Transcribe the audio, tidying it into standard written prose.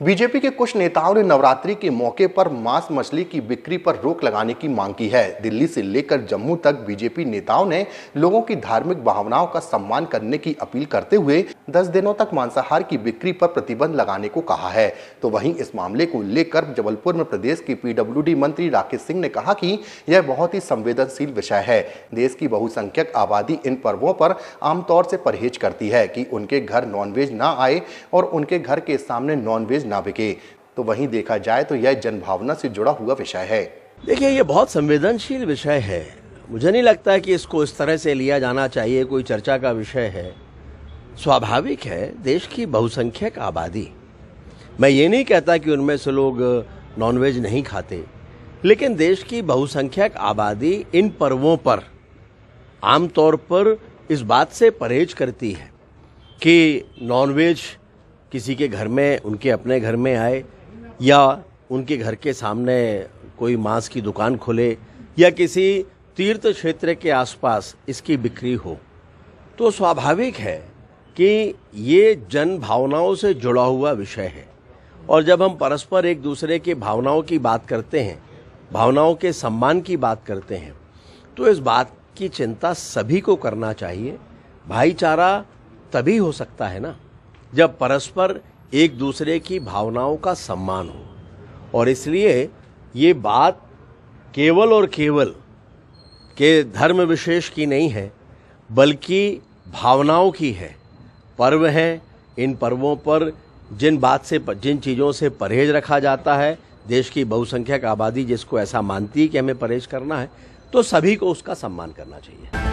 BJP के कुछ नेताओं ने नवरात्रि के मौके पर मांस मछली की बिक्री पर रोक लगाने की मांग की है। दिल्ली से लेकर जम्मू तक बीजेपी नेताओं ने लोगों की धार्मिक भावनाओं का सम्मान करने की अपील करते हुए 10 दिनों तक मांसाहार की बिक्री पर प्रतिबंध लगाने को कहा है। तो वहीं इस मामले को लेकर जबलपुर में प्रदेश के पीडब्ल्यूडी मंत्री राकेश सिंह ने कहा कि यह बहुत ही संवेदनशील विषय है। देश की बहुसंख्यक आबादी इन पर्वों पर आमतौर से परहेज करती है कि उनके घर नॉनवेज ना आए और उनके घर के सामने नॉनवेज ना बिके। तो वहीं देखा जाए तो यह जनभावना से जुड़ा हुआ विषय है। देखिए, ये बहुत संवेदनशील विषय है। मुझे नहीं लगता कि इसको इस तरह से लिया जाना चाहिए, कोई चर्चा का विषय है। स्वाभाविक है, देश की बहुसंख्यक आबादी, मैं ये नहीं कहता कि उनमें से लोग नॉनवेज नहीं खाते, लेकिन देश की बहुसंख्यक आबादी इन पर्वों पर आमतौर पर इस बात से परहेज करती है कि नॉनवेज किसी के घर में, उनके अपने घर में आए या उनके घर के सामने कोई मांस की दुकान खोले या किसी तीर्थ क्षेत्र के आसपास इसकी बिक्री हो। तो स्वाभाविक है कि ये जन भावनाओं से जुड़ा हुआ विषय है। और जब हम परस्पर एक दूसरे की भावनाओं की बात करते हैं, भावनाओं के सम्मान की बात करते हैं, तो इस बात की चिंता सभी को करना चाहिए। भाईचारा तभी हो सकता है ना, जब परस्पर एक दूसरे की भावनाओं का सम्मान हो। और इसलिए ये बात केवल और केवल के धर्म विशेष की नहीं है, बल्कि भावनाओं की है। पर्व हैं, इन पर्वों पर जिन चीज़ों से परहेज रखा जाता है, देश की बहुसंख्यक आबादी जिसको ऐसा मानती है कि हमें परहेज करना है, तो सभी को उसका सम्मान करना चाहिए।